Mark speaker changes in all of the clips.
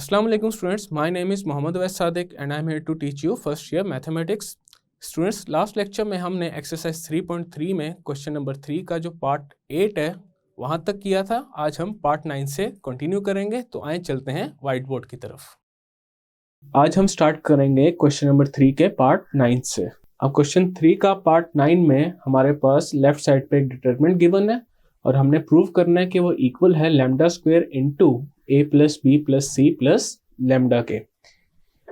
Speaker 1: Assalamu alaikum students, my name is Mohammad Awais Sadiq and I am here to teach you first year mathematics. Students, last lecture में हमने exercise 3.3 में question number 3 का जो part 8 है वहाँ तक किया था। आज हम पार्ट 9 से कंटिन्यू करेंगे, तो आए चलते हैं व्हाइट बोर्ड की तरफ। आज हम स्टार्ट करेंगे क्वेश्चन नंबर 3 के पार्ट 9 से। अब क्वेश्चन 3 का पार्ट 9 में हमारे पास लेफ्ट साइड पे एक डिटरमिनेंट गिवन है और हमने प्रूव करना है कि वो इक्वल है lambda square into a plus B plus C plus lambda के।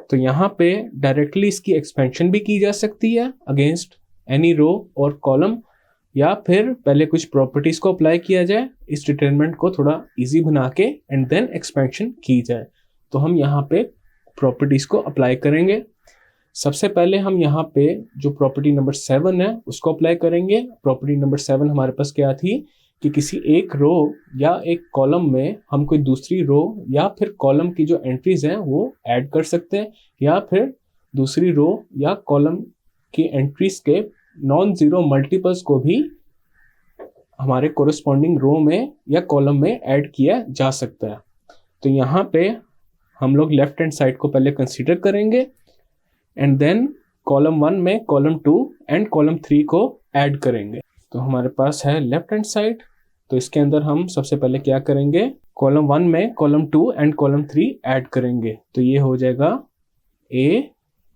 Speaker 1: तो यहाँ पे डायरेक्टली इसकी एक्सपेंशन भी की जा सकती है अगेंस्ट एनी रो और कॉलम, या फिर पहले कुछ प्रॉपर्टीज को अप्लाई किया जाए इस डिटरमिनेंट को थोड़ा इजी बना के एंड देन एक्सपेंशन की जाए। तो हम यहाँ पे प्रॉपर्टीज को अप्लाई करेंगे। सबसे पहले हम यहाँ पे जो प्रॉपर्टी नंबर 7 है उसको अप्लाई करेंगे। प्रॉपर्टी नंबर 7 हमारे पास क्या थी कि किसी एक रो या एक कॉलम में हम कोई दूसरी रो या फिर कॉलम की जो एंट्रीज हैं वो ऐड कर सकते हैं, या फिर दूसरी रो या कॉलम की एंट्रीज के नॉन जीरो मल्टीपल्स को भी हमारे कोरिस्पॉन्डिंग रो में या कॉलम में ऐड किया जा सकता है। तो यहाँ पे हम लोग लेफ्ट हैंड साइड को पहले कंसीडर करेंगे एंड देन कॉलम 1 में कॉलम 2 एंड कॉलम 3 को ऐड करेंगे। तो हमारे पास है लेफ्ट हैंड साइड, तो इसके अंदर हम सबसे पहले क्या करेंगे, कॉलम 1 में कॉलम 2 एंड कॉलम 3 ऐड करेंगे। तो ये हो जाएगा a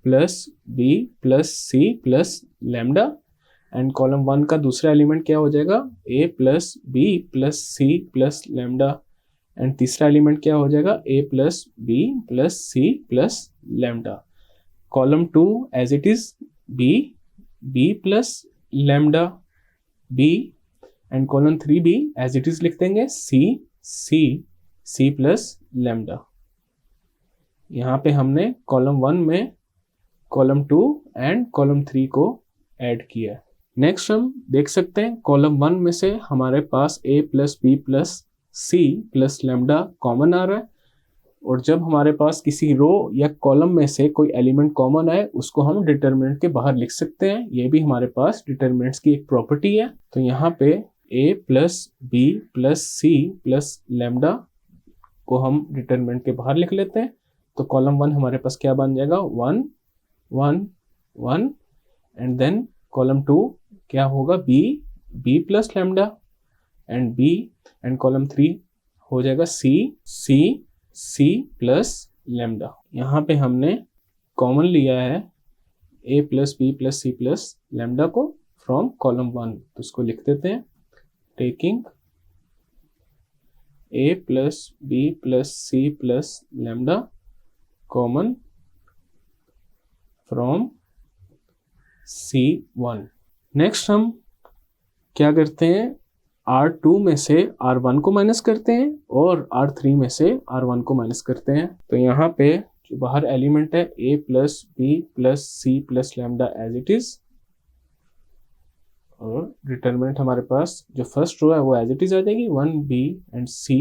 Speaker 1: plus B plus C plus lambda, and column 1 का दूसरा एलिमेंट क्या हो जाएगा a plus B plus C plus lambda, and तीसरा एलिमेंट क्या हो जाएगा a plus B plus C plus lambda. Column 2 as it is b plus lambda b, and column 3 भी एज इट इज लिख देंगे c प्लस लैम्डा। यहाँ पे हमने कॉलम 1 में कॉलम 2 एंड कॉलम 3 को ऐड किया। नेक्स्ट हम देख सकते हैं कॉलम 1 में से हमारे पास a plus B plus C plus lambda common आ रहा है, और जब हमारे पास किसी रो या कॉलम में से कोई एलिमेंट कॉमन आए उसको हम डिटरमिनेंट के बाहर लिख सकते हैं। ये भी हमारे पास डिटरमिनेंट्स की एक प्रॉपर्टी है। तो यहाँ पे a plus B plus C plus lambda को हम डिटरमिनेंट के बाहर लिख लेते हैं। तो कॉलम 1 हमारे पास क्या बन जाएगा 1 1 1, एंड देन कॉलम 2 क्या होगा b plus lambda and b, and column 3 हो जाएगा c प्लस लैम्डा। यहाँ पे हमने कॉमन लिया है a plus B plus C plus lambda को फ्रॉम कॉलम 1, तो इसको लिख देते हैं taking a plus B plus C plus lambda common from C1। Next हम क्या करते हैं, R2 में से R1 को माइनस करते हैं और R3 में से R1 को माइनस करते हैं। तो यहाँ पे जो बाहर एलिमेंट है a plus B plus C plus lambda as it is, और डिटरमिनेंट हमारे पास जो फर्स्ट रो है वो एज इट इज आ जाएगी 1b and c,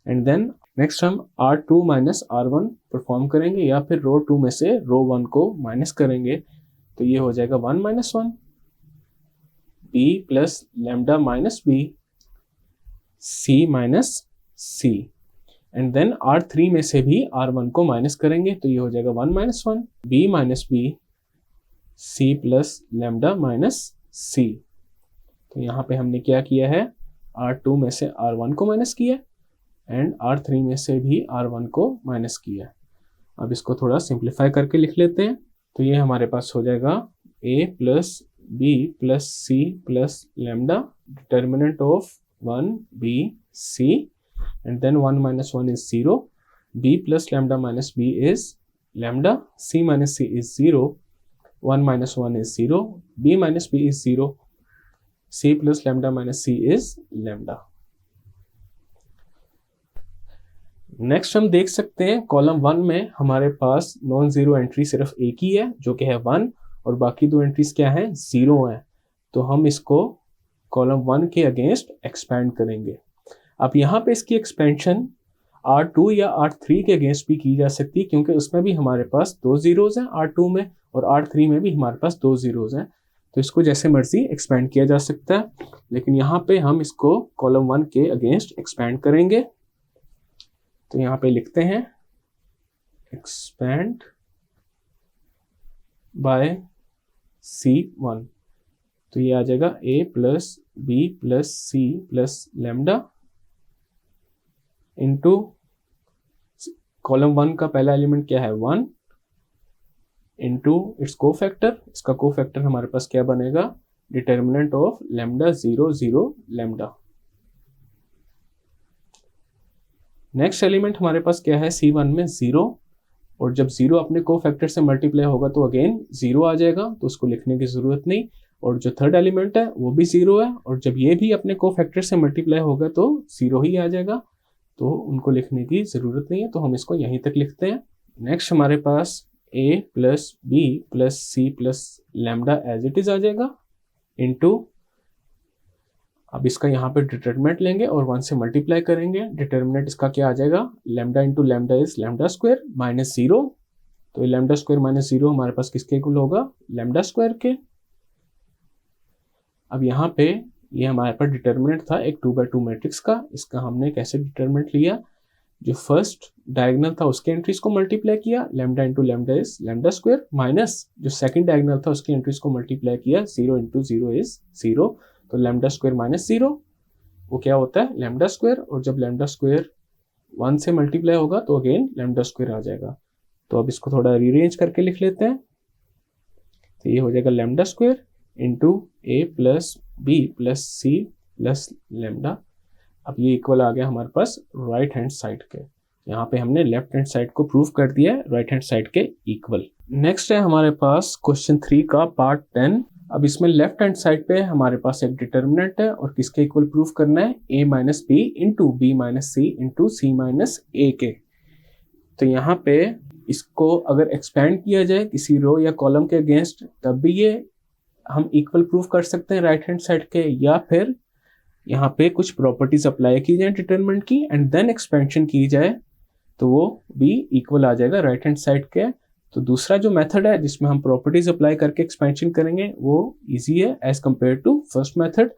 Speaker 1: and then next हम R2 माइनस R1 परफॉर्म करेंगे, या फिर रो 2 में से रो 1 को माइनस करेंगे। तो ये हो जाएगा 1 minus 1 b plus lambda minus b c minus c, and then R3 में से भी R1 को माइनस करेंगे। तो ये हो जाएगा 1 minus 1 b minus b c plus lambda minus c। तो यहाँ पे हमने क्या किया है, R2 में से R1 को माइनस किया एंड R3 में से भी R1 को माइनस किया। अब इसको थोड़ा सिंप्लीफाई करके लिख लेते हैं। तो ये हमारे पास हो जाएगा a plus b plus c plus lambda, determinant of 1b c, and then 1 minus 1 is 0, b plus lambda minus b is lambda, c minus c is 0, 1 minus 1 is 0, b minus b is 0, c plus lambda minus c is lambda. Next हम देख सकते हैं column 1 में हमारे पास non zero entry सिर्फ एक ही है जो कि है 1, और बाकी दो एंट्रीज क्या है 0 है। तो हम इसको कॉलम 1 के अगेंस्ट एक्सपेंड करेंगे। अब यहाँ पे इसकी एक्सपेंशन R2 या R3 के अगेंस्ट भी की जा सकती है, क्योंकि उसमें भी हमारे पास 2 जीरोज हैं R2 में, और R3 में भी हमारे पास 2 जीरोज हैं। तो इसको जैसे मर्जी एक्सपेंड किया जा सकता है, लेकिन यहाँ पे हम इसको कॉलम 1 के अगेंस्ट एक्सपेंड करेंगे। तो यहाँ पे लिखते हैं एक्सपेंड बाय C1, तो ये आ जाएगा A plus B plus C plus lambda into column 1 का पहला एलिमेंट क्या है 1 इंटू इट्स कोफैक्टर, इसका कोफैक्टर हमारे पास क्या बनेगा determinant of lambda 0 0 lambda. Next element हमारे पास क्या है C1 में 0, और जब 0 अपने कोफैक्टर से मल्टीप्लाई होगा तो अगेन 0 आ जाएगा, तो उसको लिखने की जरूरत नहीं। और जो थर्ड एलिमेंट है वो भी 0 है, और जब ये भी अपने कोफैक्टर से मल्टीप्लाई होगा तो 0 ही आ जाएगा, तो उनको लिखने की जरूरत नहीं है, तो हम इसको यहीं तक लिखते हैं। नेक्स्ट हमारे पास a plus B plus C plus lambda as it is आ जाएगा इंटू, अब इसका यहाँ पे डिटर्मिनेंट लेंगे और 1 से मल्टीप्लाई करेंगे, डिटर्मिनेंट इसका क्या आ जाएगा lambda into lambda is lambda square minus 0, तो ये लैम्डा स्क्वायर माइनस 0 हमारे पास किसके इक्वल होगा लैम्डा स्क्वायर के। अब यहाँ पे ये हमारे पास डिटर्मिनेंट था एक 2x2 मैट्रिक्स का, इसका हमने कैसे डिटर्मिनेंट लिया, जो फर्स्ट डायगोनल था उसके एंट्रीज को मल्टीप्लाई किया lambda into lambda is lambda square, minus जो सेकंड डायगोनल था उसकी एंट्रीज को मल्टीप्लाई किया 0 इंटू 0 इज 0, तो लैम्डा स्क्वायर माइनस 0 वो क्या होता है लैम्डा स्क्वायर, और जब लैम्डा स्क्वायर 1 से मल्टीप्लाई होगा तो अगेन लैम्डा स्क्वायर आ जाएगा। तो अब इसको थोड़ा रीअरेंज करके लिख लेते हैं, तो ये हो जाएगा lambda square into A plus B plus C plus lambda. अब ये इक्वल आ गया हमारे पास राइट हैंड साइड के, यहाँ पे हमने लेफ्ट हैंड साइड को प्रूव कर दिया है राइट हैंड साइड के इक्वल। नेक्स्ट है हमारे पास क्वेश्चन 3 का पार्ट 10। अब इसमें लेफ्ट हैंड साइड पे हमारे पास एक डिटर्मिनेंट है और किसके इक्वल प्रूफ करना है a minus B into B minus C into C minus A के। तो यहाँ पे इसको अगर एक्सपेंड किया जाए किसी रो या कॉलम के अगेंस्ट तब भी ये हम इक्वल प्रूफ कर सकते हैं राइट हैंड साइड के, या फिर यहाँ पे कुछ प्रॉपर्टीज अप्लाई की जाए डिटर्मिनेंट की एंड देन एक्सपेंशन की जाए तो वो भी इक्वल आ जाएगा राइट हैंड साइड के। तो दूसरा जो मेथड है जिसमें हम प्रॉपर्टीज अप्लाई करके एक्सपेंशन करेंगे वो इजी है as compare to first method,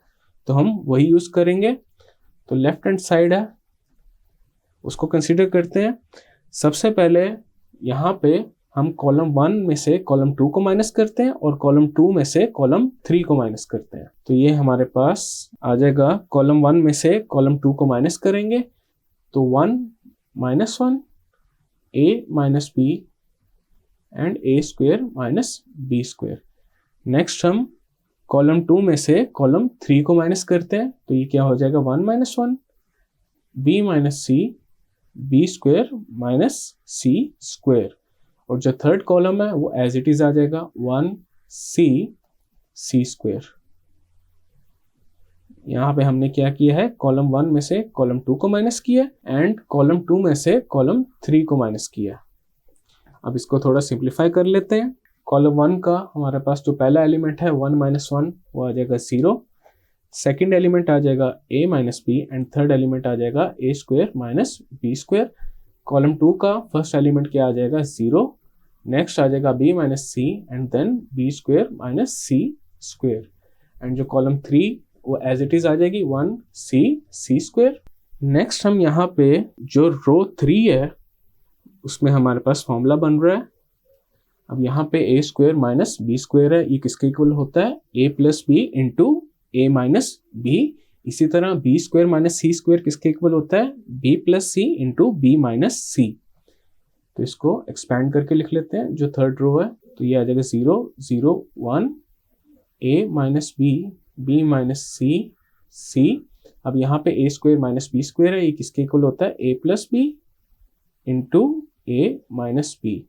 Speaker 1: तो हम वही यूज करेंगे। तो लेफ्ट हैंड साइड है उसको कंसीडर करते हैं। सबसे पहले यहाँ पे हम कॉलम 1 में से कॉलम 2 को माइनस करते हैं और कॉलम 2 में से कॉलम 3 को माइनस करते हैं, तो ये हमारे पास आ जाएगा कॉलम 1 में से कॉलम 2 को माइनस करेंगे तो 1 minus 1 a minus B and a square minus B square. Next हम कॉलम 2 में से कॉलम 3 को माइनस करते हैं तो ये क्या हो जाएगा 1 minus 1 b minus C B square minus C square, और जो थर्ड कॉलम है वो एज इट इज आ जाएगा 1 सी सी स्क्वायर। यहाँ पे हमने क्या किया है कॉलम 1 में से कॉलम 2 को माइनस किया एंड कॉलम 2 में से कॉलम 3 को माइनस किया। अब इसको थोड़ा सिंप्लीफाई कर लेते हैं। कॉलम 1 का हमारे पास जो पहला एलिमेंट है 1 माइनस 1 वो आ जाएगा 0, सेकेंड एलिमेंट आ जाएगा a minus B and third element आ जाएगा a square minus B square. Column 2 का फर्स्ट एलिमेंट क्या आ जाएगा 0, नेक्स्ट आ जाएगा b minus C and then b square minus C square, and जो कॉलम 3 वो एज इट इज आ जाएगी 1 सी सी स्क्वायर। नेक्स्ट हम यहाँ पे जो रो 3 है उसमें हमारे पास फॉर्मूला बन रहा है। अब यहाँ पे a square minus B square है, ये किसके इक्वल होता है a plus B into a minus B. इसी तरह b square minus C square किसके इक्वल होता है b plus C into B minus C. तो इसको एक्सपैंड करके लिख लेते हैं जो थर्ड रो है, तो ये आ जाएगा 0 0 1 a minus B B minus C C. अब यहाँ पे a square minus B square है, ये किसके इक्वल होता है a plus B into a minus B,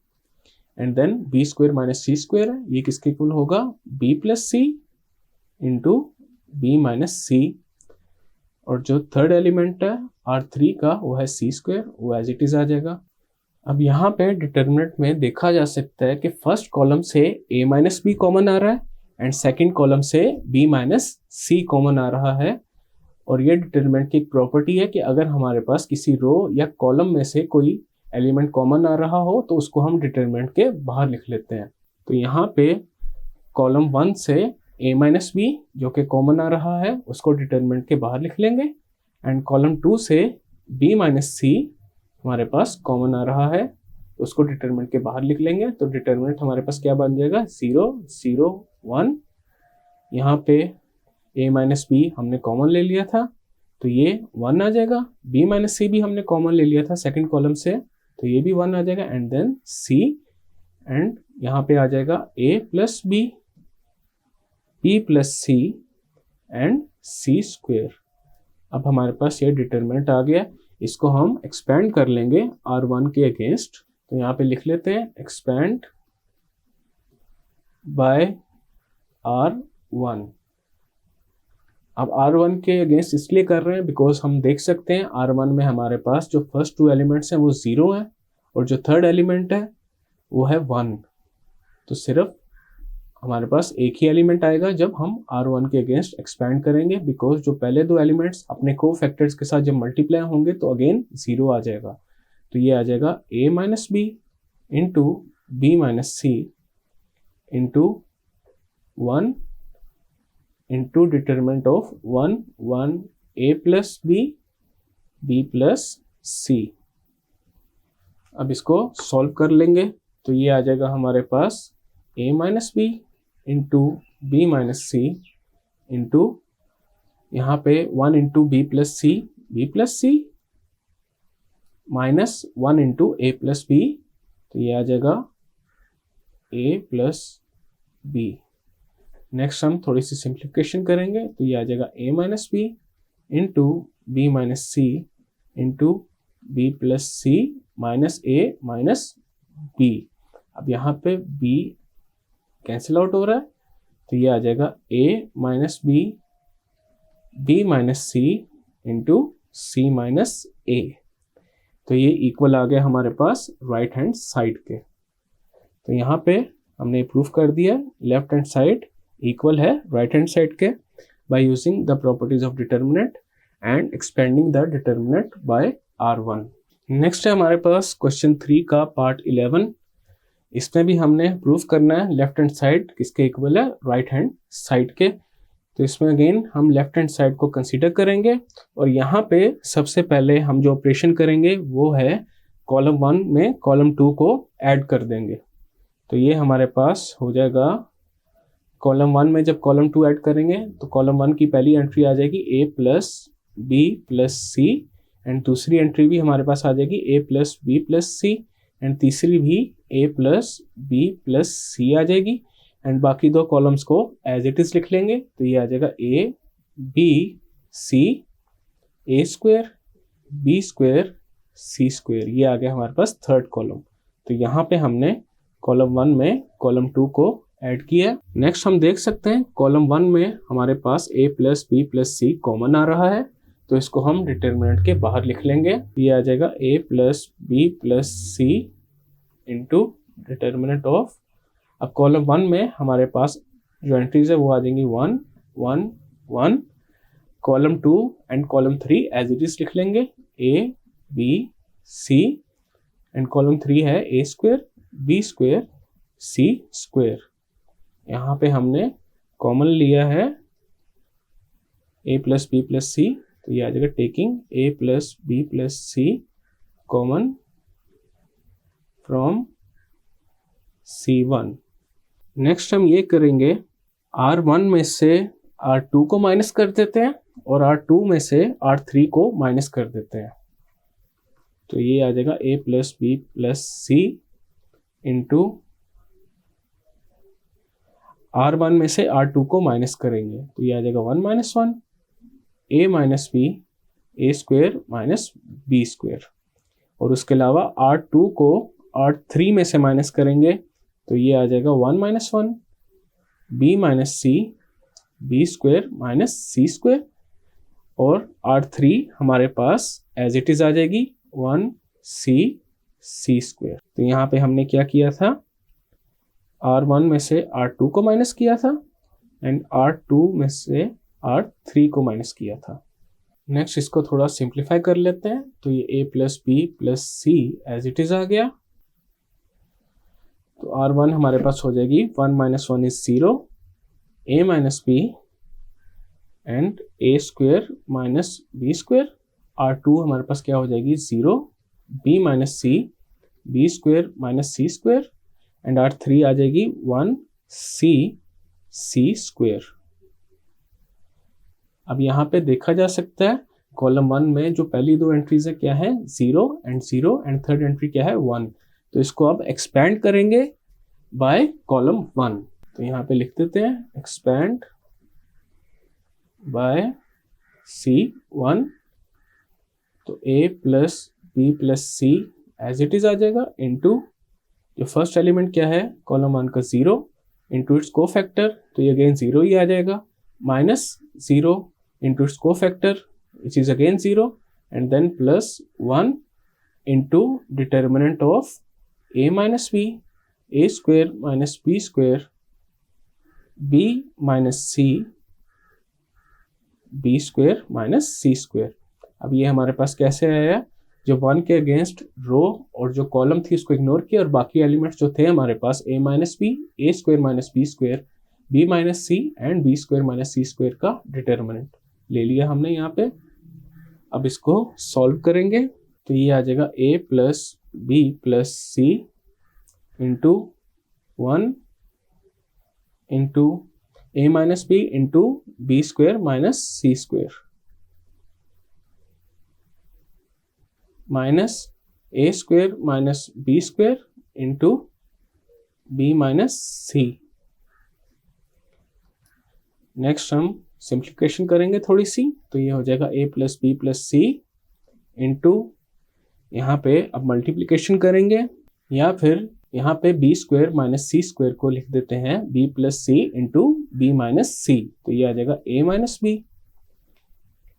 Speaker 1: and then b square minus C square है, ये किसके इक्वल होगा b plus C into B minus C, और जो थर्ड एलिमेंट है R3 का वो है सी स्क्वायर, वो एज इट इज आ जाएगा। अब यहाँ पे डिटर्मिनेंट में देखा जा सकता है कि फर्स्ट कॉलम से a माइनस बी कॉमन आ रहा है एंड सेकंड कॉलम से b माइनस सी कॉमन आ रहा है, और ये डिटर्मिनेंट की एक प्रॉपर्टी है कि अगर हमारे पास किसी रो या कॉलम में से कोई एलिमेंट कॉमन आ रहा हो तो उसको हम डिटर्मिनेंट के बाहर लिख लेते हैं। तो यहाँ पे कॉलम 1 से a माइनस बी जो कि कॉमन आ रहा है उसको डिटर्मिनेंट के बाहर लिख लेंगे, एंड कॉलम 2 से b माइनस सी हमारे पास कॉमन आ रहा है तो उसको डिटरमिनेंट के बाहर लिख लेंगे। तो डिटरमिनेंट हमारे पास क्या बन जाएगा, 0 0 1। यहाँ पे a माइनस बी हमने कॉमन ले लिया था तो ये 1 आ जाएगा। b माइनस सी भी हमने कॉमन ले लिया था सेकंड कॉलम से तो ये भी 1 आ जाएगा। एंड देन c, एंड यहाँ पे आ जाएगा a plus B, b plus C and c square. अब हमारे पास ये डिटरमिनेंट आ गया। इसको हम एक्सपेंड कर लेंगे R1 के अगेंस्ट। तो यहाँ पे लिख लेते हैं एक्सपेंड बाय R1। अब R1 के अगेंस्ट इसलिए कर रहे हैं बिकॉज हम देख सकते हैं R1 में हमारे पास जो फर्स्ट 2 एलिमेंट्स हैं वो 0 है और जो थर्ड एलिमेंट है वो है 1। तो सिर्फ हमारे पास एक ही एलिमेंट आएगा जब हम R1 के अगेंस्ट एक्सपेंड करेंगे, बिकॉज जो पहले 2 एलिमेंट्स अपने को फैक्टर्स के साथ जब मल्टीप्लाई होंगे तो अगेन 0 आ जाएगा। तो ये आ जाएगा a minus B into B minus C into 1 into determinant of 1 1 a plus B plus C. अब इसको सॉल्व कर लेंगे तो ये आ जाएगा हमारे पास a minus B into B minus C into यहाँ पे 1 into B plus C minus 1 into A plus B. तो ये आ जाएगा a प्लस बी। नेक्स्ट हम थोड़ी सी सिंप्लीफिकेशन करेंगे तो ये आ जाएगा a minus B into B minus C into B plus C minus A minus B. अब यहाँ पे b कैंसिल आउट हो रहा है तो ये आ जाएगा a minus B minus C into C minus A. तो ये इक्वल आ गया हमारे पास राइट हैंड साइड के। तो यहाँ पे हमने प्रूफ कर दिया लेफ्ट हैंड साइड इक्वल है राइट हैंड साइड के by using the properties of determinant and expanding the determinant by R1। नेक्स्ट है हमारे पास क्वेश्चन 3 का पार्ट 11। इसमें भी हमने प्रूफ करना है लेफ्ट हैंड साइड किसके इक्वल है, राइट हैंड साइड के। तो इसमें अगेन हम लेफ्ट हैंड साइड को कंसीडर करेंगे और यहाँ पे सबसे पहले हम जो ऑपरेशन करेंगे वो है कॉलम 1 में कॉलम 2 को ऐड कर देंगे। तो ये हमारे पास हो जाएगा कॉलम 1 में जब कॉलम 2 ऐड करेंगे तो कॉलम 1 की पहली एंट्री आ जाएगी a plus B plus C and दूसरी एंट्री भी हमारे पास आ जाएगी a plus B plus C and तीसरी भी a plus B plus C आ जाएगी एंड बाकी 2 कॉलम्स को एज इट इज लिख लेंगे। तो ये आ जाएगा a B C a square B square C square. ये आ गया हमारे पास थर्ड कॉलम। तो यहाँ पे हमने कॉलम 1 में कॉलम 2 को ऐड किया। नेक्स्ट हम देख सकते हैं कॉलम 1 में हमारे पास a plus B plus C common आ रहा है तो इसको हम डिटर्मिनेंट के बाहर लिख लेंगे। ये आ जाएगा a plus B plus C into determinant of. अब कॉलम 1 में हमारे पास जो एंट्रीज है वो आ जाएंगी 1 1 1। Column 2 and column 3 as it is लिख लेंगे a b c and column 3 है a square b square c square. यहाँ पे हमने कॉमन लिया है a plus B plus C तो ये आ जाएगा taking a plus B plus C common from C1। Next हम ये करेंगे R1 में से R2 को माइनस कर देते हैं और R2 में से R3 को माइनस कर देते हैं। तो ये आ जाएगा a plus B plus C into R1 में से R2 को माइनस करेंगे तो ये आ जाएगा 1 minus 1 a minus B a square minus B square. और उसके अलावा R2 को R3 में से माइनस करेंगे तो ये आ जाएगा 1 minus 1 b minus C B square minus C square. और R3 हमारे पास एज इट इज आ जाएगी 1 सी स्क्वायर। तो यहाँ पे हमने क्या किया था R1 में से R2 को माइनस किया था एंड R2 में से R3 को माइनस किया था। नेक्स्ट इसको थोड़ा सिंप्लीफाई कर लेते हैं तो ये a plus B plus C as it is आ गया। तो R1 हमारे पास हो जाएगी 1 minus 1 is 0 a minus B and a square minus B square. R2 हमारे पास क्या हो जाएगी 0 b minus C B square minus C square and R3 आ जाएगी 1c सी स्क्वायर। अब यहाँ पे देखा जा सकता है कॉलम 1 में जो पहली दो एंट्रीज है क्या है 0 एंड थर्ड एंट्री क्या है 1। तो इसको अब एक्सपैंड करेंगे बाय कॉलम 1। तो यहाँ पे लिख देते हैं एक्सपैंड बाय C1। तो A plus B plus C as it is आ जाएगा इनटू जो फर्स्ट एलिमेंट क्या है कॉलम 1 का 0 इनटू इट्स कोफैक्टर, तो ये अगेन 0 ही आ जाएगा, minus 0 into its cofactor which is again 0 and then plus 1 into determinant of a minus b, a square minus b square, b minus c, b square minus c square। अब ये हमारे पास कैसे आया, जो 1 के अगेंस्ट रो और जो कॉलम थी उसको इग्नोर किया और बाकी एलिमेंट्स जो थे हमारे पास a minus B, A square minus B square, b minus C and B square minus C square का डिटर्मिनेंट ले लिया हमने यहाँ पे। अब इसको सॉल्व करेंगे तो ये आ जाएगा a plus B plus C into 1 into A minus B into B square minus C square minus A square minus B square into B minus C. Next हम सिंप्लीफिकेशन करेंगे थोड़ी सी, तो ये हो जाएगा a plus B plus C into यहाँ पे अब मल्टीप्लीकेशन करेंगे या फिर यहाँ पे B square minus C square को लिख देते हैं b plus C into B minus C. तो ये आ जाएगा a minus B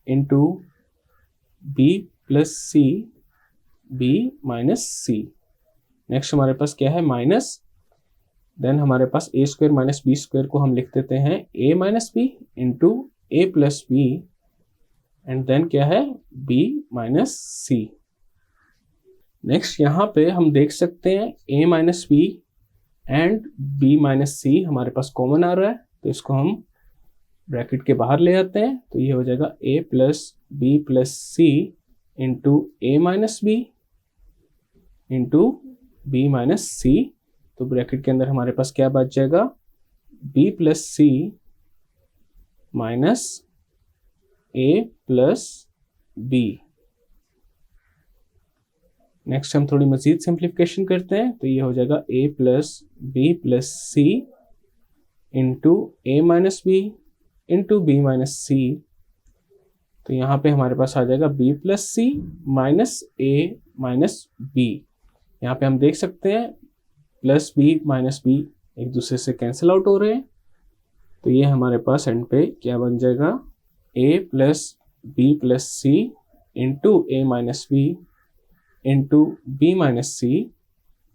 Speaker 1: into B plus C B minus C. Next हमारे पास क्या है माइनस, देन हमारे पास A square minus B square को हम लिख देते हैं A minus B into A plus B and then क्या है बी माइनस सी। नेक्स्ट यहाँ पे हम देख सकते हैं A minus B and B minus C हमारे पास कॉमन आ रहा है, तो इसको हम ब्रैकेट के बाहर ले आते हैं। तो ये हो जाएगा A plus B plus C into A minus B into B minus C. तो ब्रैकेट के अंदर हमारे पास क्या बच जाएगा b plus C minus a plus B. Next हम थोड़ी मजीद सिंप्लीफिकेशन करते हैं, तो ये हो जाएगा a plus B plus C into A minus B into B minus C. तो यहाँ पे हमारे पास आ जाएगा b plus C minus a minus B. यहाँ पे हम देख सकते हैं प्लस बी माइनस बी एक दूसरे से कैंसिल आउट हो रहे हैं, तो ये हमारे पास एंड पे क्या बन जाएगा a plus B plus C into A minus B into B minus C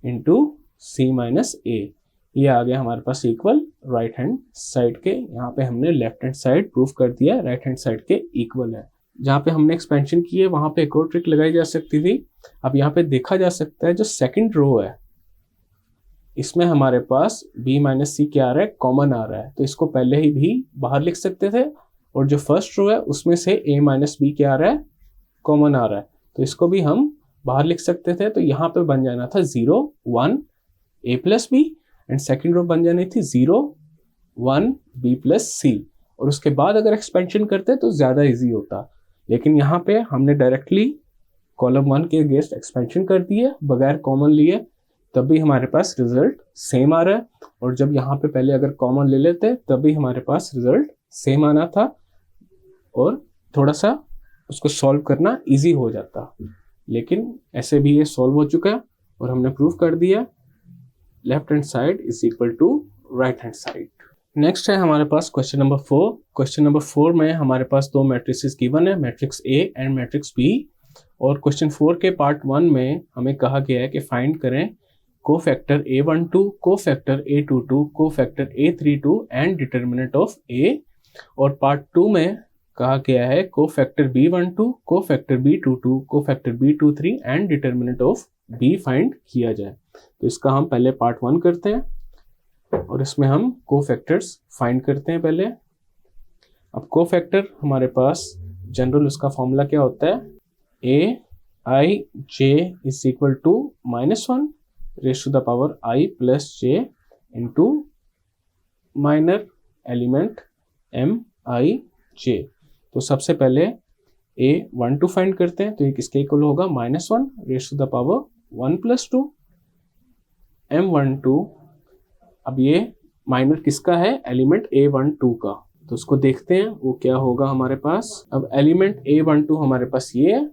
Speaker 1: into C minus A. ये आ गया हमारे पास इक्वल राइट हैंड साइड के। यहाँ पे हमने लेफ्ट हैंड साइड प्रूफ कर दिया राइट हैंड साइड के इक्वल है। जहाँ पे हमने एक्सपेंशन की है वहाँ पे एक और ट्रिक लगाई जा सकती थी। अब यहाँ पे देखा जा सकता है जो सेकंड रो है इसमें हमारे पास b माइनस सी क्या आ रहा है कॉमन आ रहा है, तो इसको पहले ही भी बाहर लिख सकते थे और जो फर्स्ट रो है उसमें से a माइनस बी क्या आ रहा है कॉमन आ रहा है, तो इसको भी हम बाहर लिख सकते थे। तो यहाँ पे बन जाना था 0 1 a plus B and second row बन जानी थी 0 1 b प्लस सी, और उसके बाद अगर एक्सपेंशन करते तो ज़्यादा ईजी होता, लेकिन यहाँ पे हमने डायरेक्टली कॉलम 1 के अगेंस्ट एक्सपेंशन कर दिए बगैर कॉमन लिए, तब भी हमारे पास रिजल्ट सेम आ रहा है। और जब यहाँ पे पहले अगर कॉमन ले लेते तब भी हमारे पास रिजल्ट सेम आना था और थोड़ा सा उसको सॉल्व करना इजी हो जाता, लेकिन ऐसे भी ये सॉल्व हो चुका है और हमने प्रूव कर दिया left hand side is equal to right hand side. Next है हमारे पास क्वेश्चन नंबर 4। क्वेश्चन नंबर 4 में हमारे पास दो मैट्रिसेस गिवन है, matrix A and matrix B, और क्वेश्चन 4 के पार्ट 1 में हमें कहा गया है कि फाइंड करें cofactor A12, cofactor A22, cofactor A32 and determinant of A, और पार्ट 2 में कहा गया है cofactor B12, cofactor B22, cofactor B23 and determinant of B find किया जाए। तो इसका हम पहले पार्ट 1 करते हैं और इसमें हम कोफैक्टर्स फाइंड करते हैं पहले। अब कोफैक्टर हमारे पास जनरल उसका फॉर्मूला क्या होता है, A I J is equal to -1 raise to the power I plus J into minor element M I J. तो सबसे पहले A12 फाइंड करते हैं, तो ये किसके इक्वल होगा, -1 raise to the power 1 + 2 M12। अब ये माइनर किसका है, एलिमेंट A12 का, तो उसको देखते हैं वो क्या होगा हमारे पास। अब एलिमेंट A12 हमारे पास ये है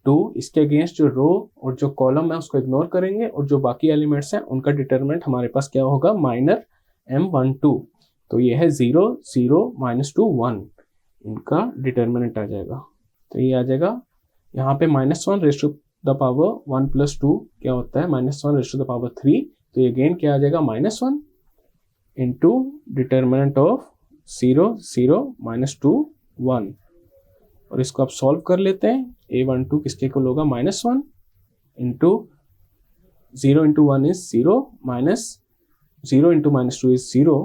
Speaker 1: 2, इसके अगेंस्ट जो रो और जो कॉलम है उसको इग्नोर करेंगे और जो बाकी एलिमेंट्स हैं उनका डिटरमिनेंट हमारे पास क्या होगा, माइनर M12। तो ये है 0 0 -2 1, इनका डिटरमिनेंट आ जाएगा। तो ये आ जाएगा यहाँ पे -1 रेज टू द पावर 1 + 2 क्या होता है, -1 रेज टू द पावर 3। तो ये अगेन क्या आ जाएगा, -1 इंटू डिटरमिनेंट ऑफ 0 0 -2 1। और इसको आप सॉल्व कर लेते हैं। A12 किसके इक्वल होगा, -1 into 0 × 1 is 0 minus 0 × -2 is 0,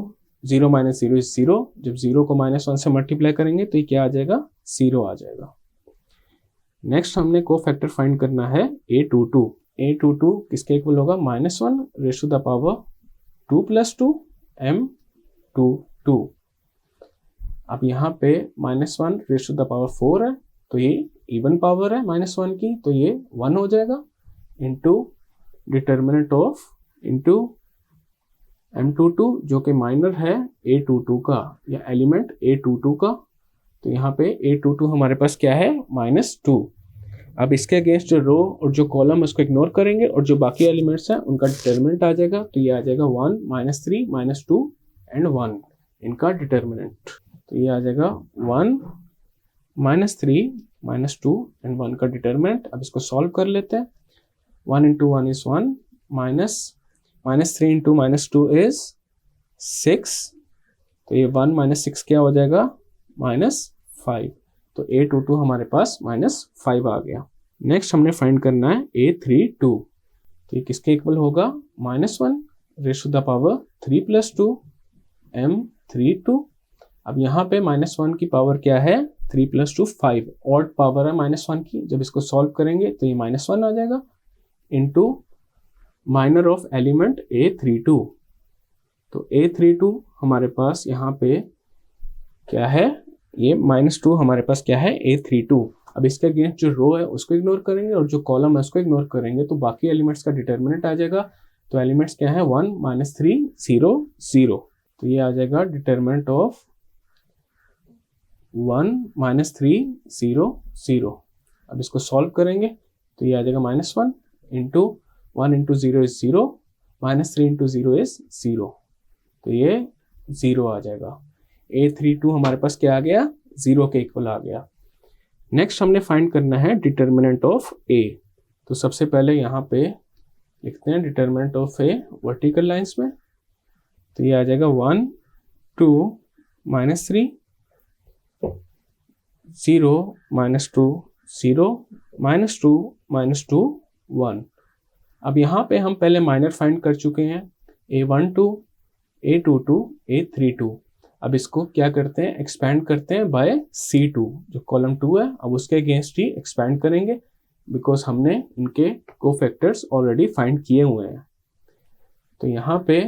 Speaker 1: 0 - 0 is 0। जब 0 को -1 से मल्टीप्लाई करेंगे तो ये क्या आ जाएगा, 0 आ जाएगा। नेक्स्ट हमने कोफैक्टर फाइंड करना है A22। A22 किसके इक्वल होगा, -1 raise to the power 2 + 2 M22। अब यहाँ पे -1 रेज टू द पावर 4 है, तो ये इवन पावर है -1 की, तो ये 1 हो जाएगा into determinant of into M22 जो कि माइनर है A22 का या एलिमेंट A22 का। तो यहाँ पे A22 हमारे पास क्या है, -2। अब इसके अगेंस्ट जो रो और जो कॉलम उसको इग्नोर करेंगे और जो बाकी एलिमेंट्स हैं उनका डिटर्मिनेंट आ जाएगा। तो ये आ जाएगा 1 -3 -2 एंड 1, इनका डिटर्मिनेंट। तो ये आ जाएगा 1 -3 -2 एंड 1 का डिटर्मिनेंट। अब इसको सॉल्व कर लेते हैं। 1 × 1 इज 1 -3 × -2 इज 6। तो ये 1 - 6 क्या हो जाएगा, -5। तो A22 हमारे पास -5 आ गया। नेक्स्ट हमने फाइंड करना है A32। तो ये किसके इक्वल होगा, -1 raise to the power 3 + 2 M32। अब यहाँ पे -1 की पावर क्या है, 3 + 2 5, ऑड पावर है -1 की। जब इसको सॉल्व करेंगे तो ये -1 आ जाएगा into minor of element A32। तो A32 हमारे पास यहाँ पे क्या है, ये -2 हमारे पास क्या है, A32। अब इसके अगेंस्ट जो रो है उसको इग्नोर करेंगे और जो कॉलम है उसको इग्नोर करेंगे, तो बाकी एलिमेंट्स का डिटर्मिनेंट आ जाएगा। तो एलिमेंट्स क्या है, 1 -3 0 0। तो ये आ जाएगा डिटर्मिनेंट ऑफ 1 -3 0 0। अब इसको सॉल्व करेंगे तो ये आ जाएगा -1 इंटू 1 × 0 इज 0 -3 × 0 इज 0। तो ये 0 आ जाएगा। A32 हमारे पास क्या आ गया, 0 के इक्वल आ गया। नेक्स्ट हमने फाइंड करना है डिटर्मिनेंट ऑफ A। तो सबसे पहले यहाँ पे लिखते हैं determinant of A vertical lines में। तो ये आ जाएगा 1 2 -3 0 -2 0 -2 -2 1। अब यहाँ पे हम पहले माइनर फाइंड कर चुके हैं, A12 A22 A32। अब इसको क्या करते हैं, एक्सपैंड करते हैं बाय C2 जो कॉलम 2 है। अब उसके अगेंस्ट ही एक्सपैंड करेंगे बिकॉज हमने इनके कोफैक्टर्स ऑलरेडी फाइंड किए हुए हैं। तो यहाँ पे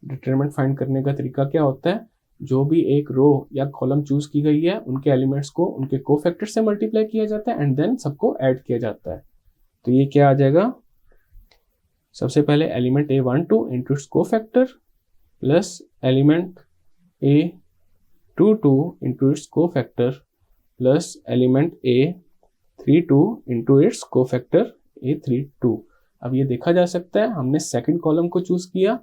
Speaker 1: डिटरमिनेंट फाइंड करने का तरीका क्या होता है, जो भी एक रो या कॉलम चूज की गई है उनके एलिमेंट्स को उनके कोफैक्टर से मल्टीप्लाई किया जाता है एंड देन सबको ऐड किया जाता है। तो ये क्या आ जाएगा, सबसे पहले element A12 into its cofactor plus element A22 into its cofactor plus element A32 into its cofactor A32। अब ये देखा जा सकता है हमने सेकंड कॉलम को चूज किया,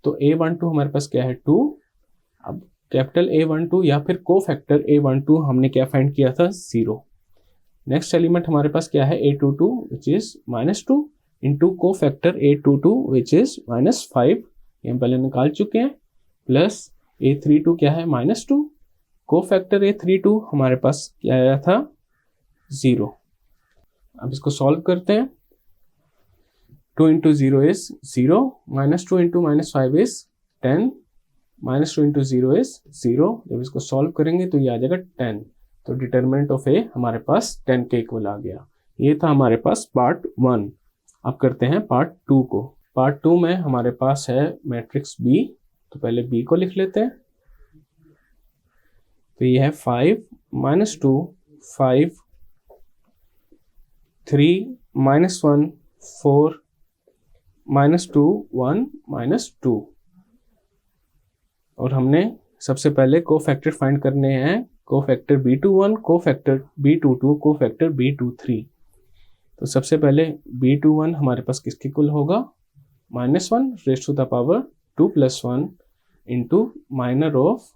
Speaker 1: तो A12 हमारे पास क्या है 2। अब कैपिटल A12 या फिर कोफैक्टर A12 हमने क्या फाइंड किया था, 0। नेक्स्ट एलिमेंट हमारे पास क्या है A22 which is -2 into cofactor A22 which is -5, ये हम पहले निकाल चुके हैं, प्लस A32 क्या है -2, कोफैक्टर A32 हमारे पास क्या आया था 0। अब इसको सॉल्व करते हैं। 2 × 0 इज 0, -2 × -5 इज 10, -2 × 0 इज 0। जब इसको सॉल्व करेंगे तो ये आ जाएगा 10। तो डिटरमिनेंट ऑफ A हमारे पास 10 के इक्वल आ गया। ये था हमारे पास पार्ट 1। अब करते हैं पार्ट 2 को। पार्ट 2 में हमारे पास है मैट्रिक्स बी, तो पहले बी को लिख लेते हैं। तो ये है 5 -2 5 3 -1 4 -2 1 -2। और हमने सबसे पहले कोफैक्टर फाइंड करने हैं, cofactor B21, cofactor B22, cofactor B23। तो सबसे पहले B21 हमारे पास किसके इक्वल होगा, -1 raise to the power 2 + 1 into minor of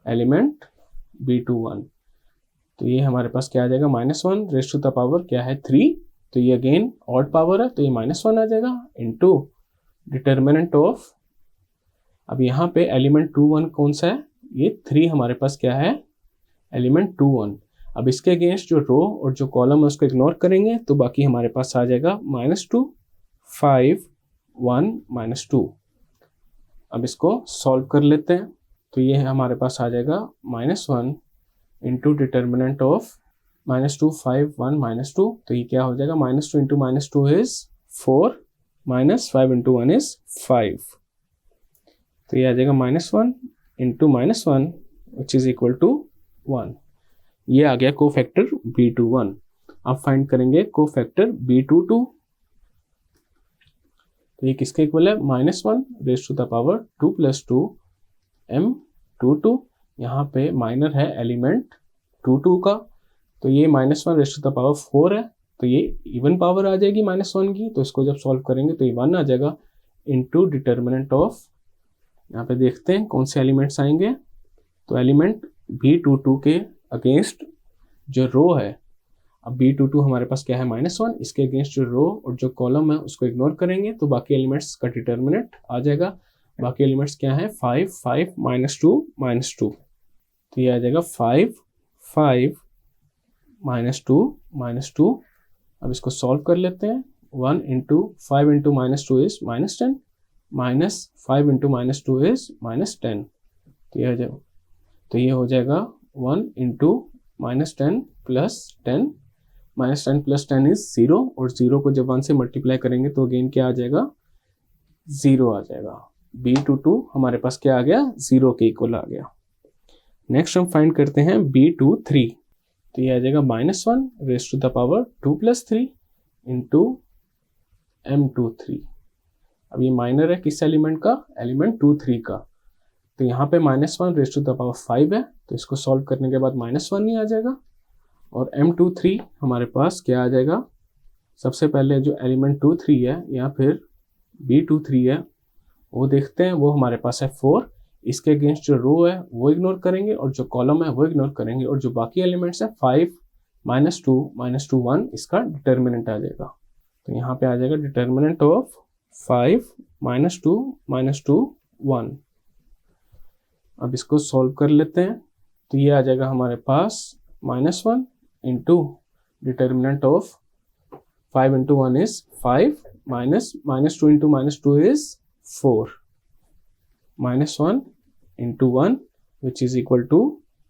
Speaker 1: element B21। तो ये हमारे पास क्या आ जाएगा, -1 रेज़ टू द पावर क्या है 3, तो ये अगेन ऑड पावर है, तो ये -1 आ जाएगा इंटू डिटर्मिनेंट ऑफ, अब यहाँ पे एलिमेंट 21 कौन सा है, ये 3 हमारे पास क्या है, एलिमेंट 21। अब इसके अगेंस्ट जो रो और जो कॉलम है उसको इग्नोर करेंगे, तो बाकी हमारे पास आ जाएगा -2 5 1 -2। अब इसको सॉल्व कर लेते हैं, तो ये हमारे पास आ जाएगा -1 इंटू डिटर्मिनेंट ऑफ -2 5 1 -2। तो ये क्या हो जाएगा, -2 इंटू -2 इज 4 -5 इंटू 1 इज 5। तो ये आ जाएगा -1 into -1 which is equal to 1। ये आ गया कोफैक्टर B21। अब फाइंड करेंगे कोफैक्टर B22। तो ये किसके इक्वल है, -1 raise to the power 2 + 2 M22। यहाँ पे माइनर है एलिमेंट 22 का, तो ये -1 रेज़ टू द पावर 4 है, तो ये इवन पावर आ जाएगी -1 की, तो इसको जब सॉल्व करेंगे तो ये 1 आ जाएगा इंटू डिटर्मिनेंट ऑफ, यहाँ पे देखते हैं कौन से एलिमेंट्स आएंगे। तो एलिमेंट B22 के अगेंस्ट जो रो है, अब B22 हमारे पास क्या है -1, इसके अगेंस्ट जो रो और जो कॉलम है उसको इग्नोर करेंगे, तो बाकी एलिमेंट्स का डिटर्मिनेंट आ जाएगा। बाकी एलिमेंट्स क्या है, 5 5 -2 -2। तो ये आ जाएगा 5 5 -2 -2। अब इसको सॉल्व कर लेते हैं। 1 into 5 into -2 is -10, -5 into -2 is -10। तो ये हो जाएगा 1 इंटू -10 + 10, -10 + 10 इज 0, और 0 को जब 1 से मल्टीप्लाई करेंगे तो अगेन क्या आ जाएगा, 0 आ जाएगा। B22 हमारे पास क्या आ गया, 0 के इक्वल आ गया। नेक्स्ट हम फाइंड करते हैं B23। तो ये आ जाएगा -1 raise to the power 2 + 3 into M23। अब ये माइनर है किस एलिमेंट का, एलिमेंट 23 का, तो यहाँ पे -1 रेज़ टू द पावर 5 है, तो इसको सॉल्व करने के बाद -1 ही आ जाएगा। और M23 हमारे पास क्या आ जाएगा, सबसे पहले जो एलिमेंट 23 है या फिर B23 है वो देखते हैं, वो हमारे पास है 4। इसके अगेंस्ट जो रो है वो इग्नोर करेंगे और जो कॉलम है वो इग्नोर करेंगे, और जो बाकी एलिमेंट्स है 5 -2 -2 1, इसका डिटर्मिनेंट आ जाएगा। तो यहाँ पे आ जाएगा डिटर्मिनेंट ऑफ 5 -2 -2 1। अब इसको सॉल्व कर लेते हैं, तो ये आ जाएगा हमारे पास -1 into determinant of 5 into 1 is 5 -2 into -2 is 4, -1 into 1 which is equal to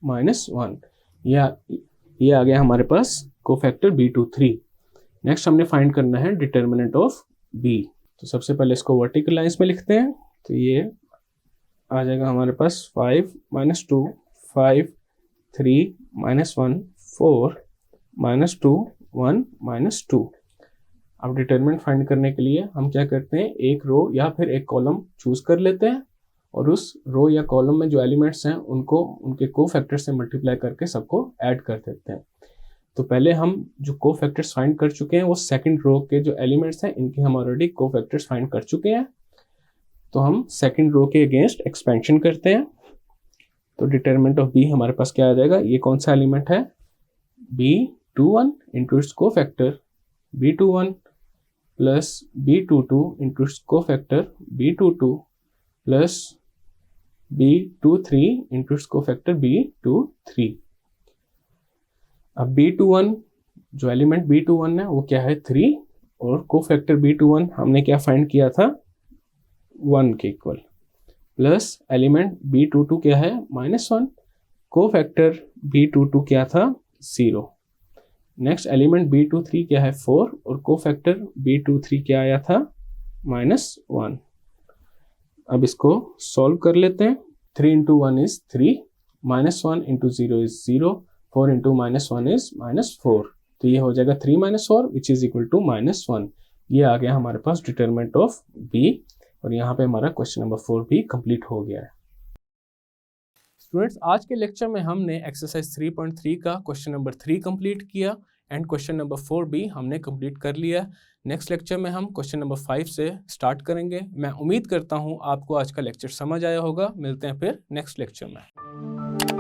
Speaker 1: -1। ये आ गया हमारे पास कोफैक्टर B23। नेक्स्ट हमने फाइंड करना है डिटर्मिनेंट ऑफ B। तो सबसे पहले इसको वर्टिकल लाइंस में लिखते हैं, तो ये आ जाएगा हमारे पास 5 -2 5 3 -1 4 -2 1 -2। अब डिटर्मिनेंट फाइंड करने के लिए हम क्या करते हैं, एक रो या फिर एक कॉलम चूज कर लेते हैं, और उस रो या कॉलम में जो एलिमेंट्स हैं उनको उनके कोफैक्टर से मल्टीप्लाई करके सबको ऐड कर देते हैं। तो पहले हम जो कोफैक्टर्स फाइंड कर चुके हैं वो सेकंड रो के जो एलिमेंट्स हैं इनके हम ऑलरेडी कोफैक्टर्स फाइंड कर चुके हैं, तो हम सेकंड रो के अगेंस्ट एक्सपेंशन करते हैं। तो डिटर्मिनेंट ऑफ B हमारे पास क्या आ जाएगा, ये कौन सा एलिमेंट है, B21 into its cofactor B21 plus B22 into its cofactor B22 plus B23 into its cofactor B23। अब B21 जो एलिमेंट B21 है वो क्या है 3, और कोफैक्टर B21 हमने क्या फाइंड किया था 1 के इक्वल, प्लस एलिमेंट B22 क्या है -1, कोफैक्टर B22 क्या था 0। नेक्स्ट एलिमेंट B23 क्या है 4 और कोफैक्टर B23 क्या आया था -1। अब इसको सॉल्व कर लेते हैं। 3 into 1 is 3, -1 into 0 is 0, 4 into -1 is -4। तो ये हो जाएगा 3 - 4 which is equal to -1। ये आ गया हमारे पास डिटरमिनेंट ऑफ B और यहाँ पे हमारा क्वेश्चन नंबर 4 भी कंप्लीट हो गया है। स्टूडेंट्स, आज के लेक्चर में हमने एक्सरसाइज 3.3 का क्वेश्चन नंबर 3 कंप्लीट किया एंड क्वेश्चन नंबर 4 भी हमने कंप्लीट कर लिया। नेक्स्ट लेक्चर में हम क्वेश्चन नंबर 5 से स्टार्ट करेंगे। मैं उम्मीद करता हूँ आपको आज का लेक्चर समझ आया होगा। मिलते हैं फिर नेक्स्ट लेक्चर में।